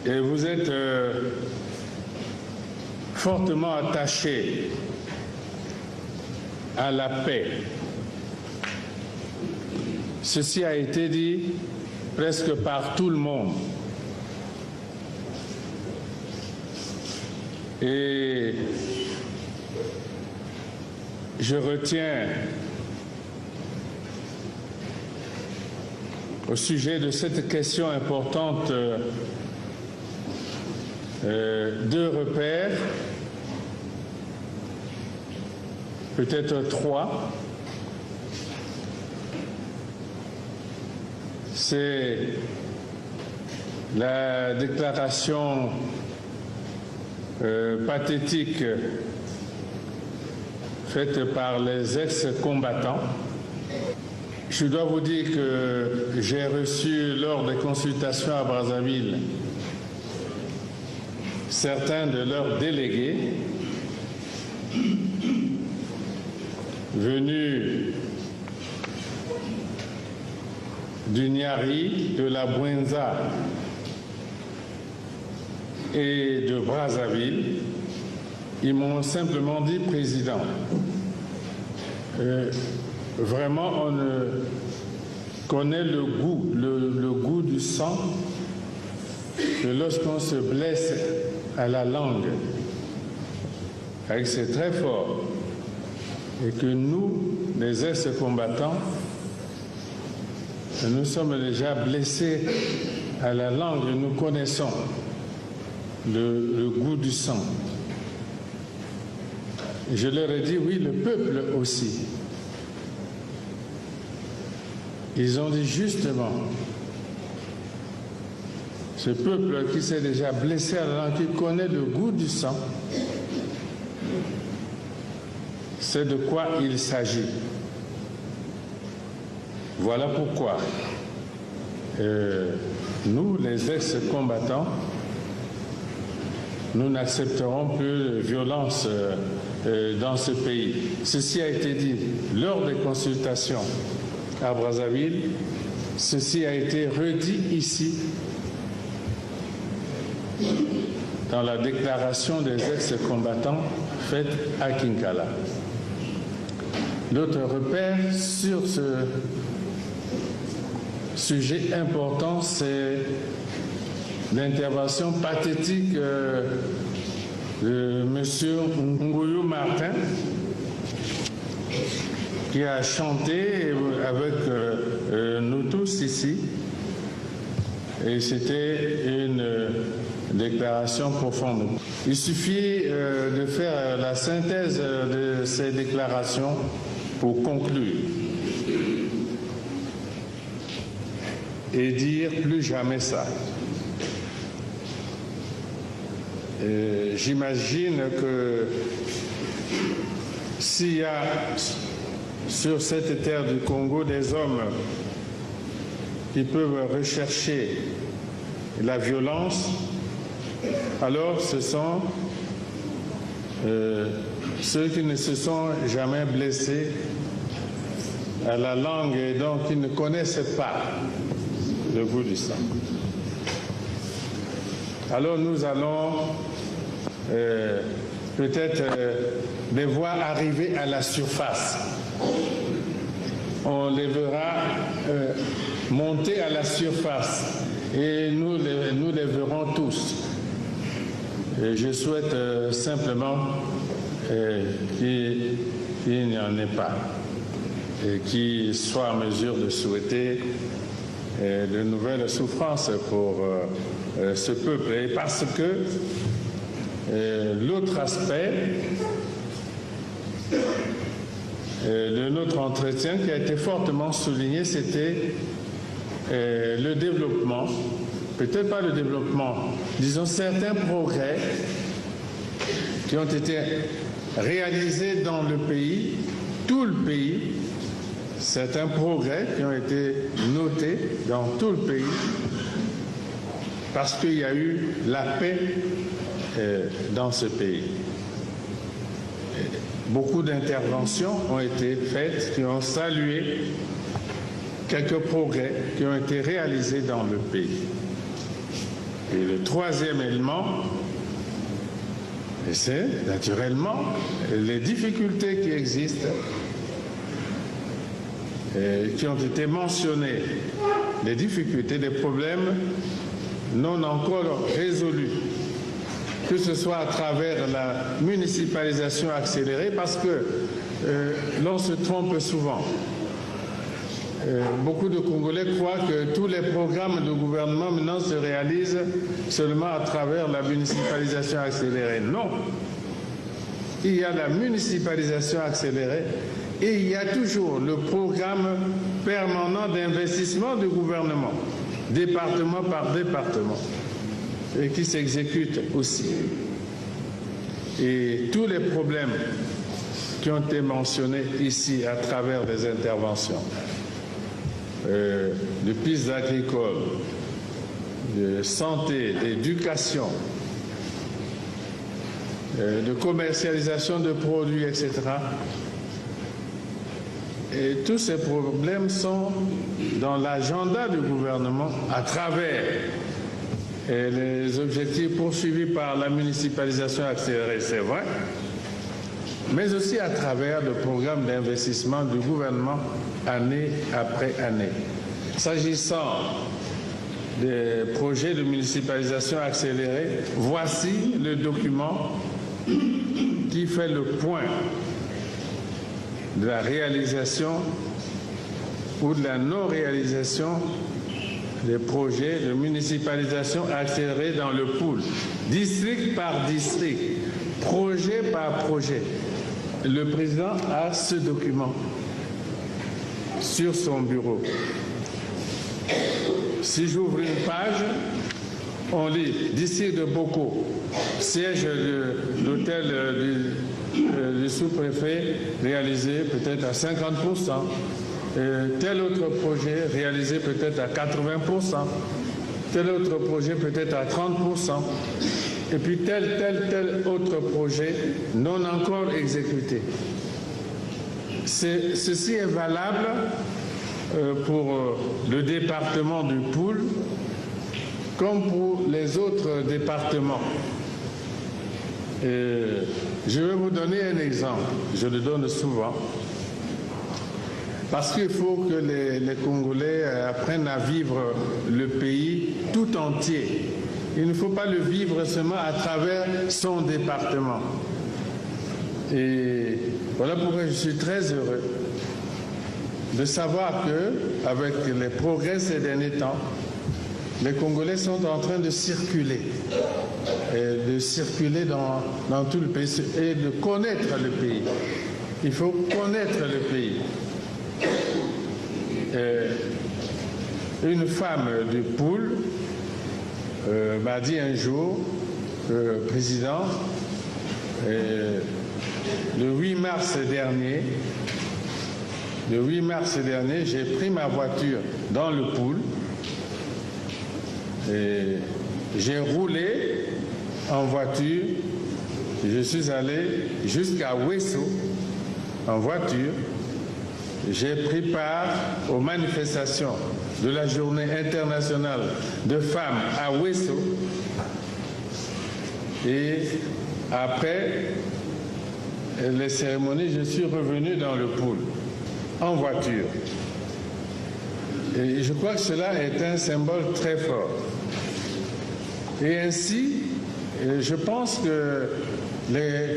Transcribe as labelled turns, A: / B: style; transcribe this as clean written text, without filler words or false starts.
A: et vous êtes fortement attaché à la paix. Ceci a été dit presque par tout le monde. Et je retiens au sujet de cette question importante deux repères, peut-être trois. C'est la déclaration pathétique faite par les ex-combattants. Je dois vous dire que j'ai reçu lors des consultations à Brazzaville certains de leurs délégués venus du Niari, de la Bouenza et de Brazzaville. Ils m'ont simplement dit, Président, vraiment on connaît le goût du sang, que lorsqu'on se blesse à la langue, c'est très fort, et que nous, les ex-combattants, nous sommes déjà blessés à la langue, nous connaissons le goût du sang. Je leur ai dit, oui, le peuple aussi. Ils ont dit justement, ce peuple qui s'est déjà blessé à la langue, qui connaît le goût du sang, c'est de quoi il s'agit. Voilà pourquoi nous, les ex-combattants, nous n'accepterons plus de violence dans ce pays. Ceci a été dit lors des consultations à Brazzaville, ceci a été redit ici dans la déclaration des ex-combattants faite à Kinkala. L'autre repère sur ce sujet important, c'est l'intervention pathétique de M. Ngouyou Martin, qui a chanté avec nous tous ici. Et c'était une déclaration profonde. Il suffit de faire la synthèse de ces déclarations pour conclure et dire plus jamais ça. J'imagine que s'il y a sur cette terre du Congo des hommes qui peuvent rechercher la violence, alors ce sont ceux qui ne se sont jamais blessés à la langue et donc qui ne connaissent pas le goût du sang. Alors nous allons peut-être les voir arriver à la surface. On les verra monter à la surface et nous les verrons tous. Et je souhaite simplement qu'il n'y en ait pas et qu'il soit en mesure de souhaiter de nouvelles souffrances pour ce peuple. Et parce que l'autre aspect de notre entretien qui a été fortement souligné, c'était le développement, peut-être pas le développement, disons certains progrès qui ont été réalisés dans le pays, tout le pays, certains progrès qui ont été notés dans tout le pays, parce qu'il y a eu la paix dans ce pays. Beaucoup d'interventions ont été faites qui ont salué quelques progrès qui ont été réalisés dans le pays. Et le troisième élément, c'est naturellement les difficultés qui existent et qui ont été mentionnées, les difficultés, des problèmes non encore résolus, que ce soit à travers la municipalisation accélérée, parce que l'on se trompe souvent. Beaucoup de Congolais croient que tous les programmes de gouvernement maintenant se réalisent seulement à travers la municipalisation accélérée. Non. Il y a la municipalisation accélérée et il y a toujours le programme permanent d'investissement du gouvernement, département par département, et qui s'exécute aussi. Et tous les problèmes qui ont été mentionnés ici à travers des interventions, de pistes agricoles, de santé, d'éducation, de commercialisation de produits, etc. Et tous ces problèmes sont dans l'agenda du gouvernement à travers les objectifs poursuivis par la municipalisation accélérée, c'est vrai, mais aussi à travers le programme d'investissement du gouvernement année après année. S'agissant des projets de municipalisation accélérée, voici le document qui fait le point de la réalisation ou de la non-réalisation des projets de municipalisation accélérée dans le pool, district par district, projet par projet. Le président a ce document sur son bureau. Si j'ouvre une page, on lit district de Boko, siège de l'hôtel du sous-préfet réalisé peut-être à 50%, tel autre projet réalisé peut-être à 80%, tel autre projet peut-être à 30%, et puis tel autre projet non encore exécuté. Ceci est valable pour le département du Poul comme pour les autres départements. Je vais vous donner un exemple, je le donne souvent, parce qu'il faut que les Congolais apprennent à vivre le pays tout entier. Il ne faut pas le vivre seulement à travers son département. Et voilà pourquoi je suis très heureux de savoir qu'avec les progrès ces derniers temps, les Congolais sont en train de circuler, dans tout le pays et de connaître le pays. Il faut connaître le pays. Une femme du Poul m'a dit un jour, président, le 8 mars dernier, j'ai pris ma voiture dans le Poul et j'ai roulé en voiture. Je suis allé jusqu'à Wesso en voiture. J'ai pris part aux manifestations de la Journée internationale de femmes à Wesso. Et après les cérémonies, je suis revenu dans le Poul en voiture. Et je crois que cela est un symbole très fort. Et ainsi, je pense que les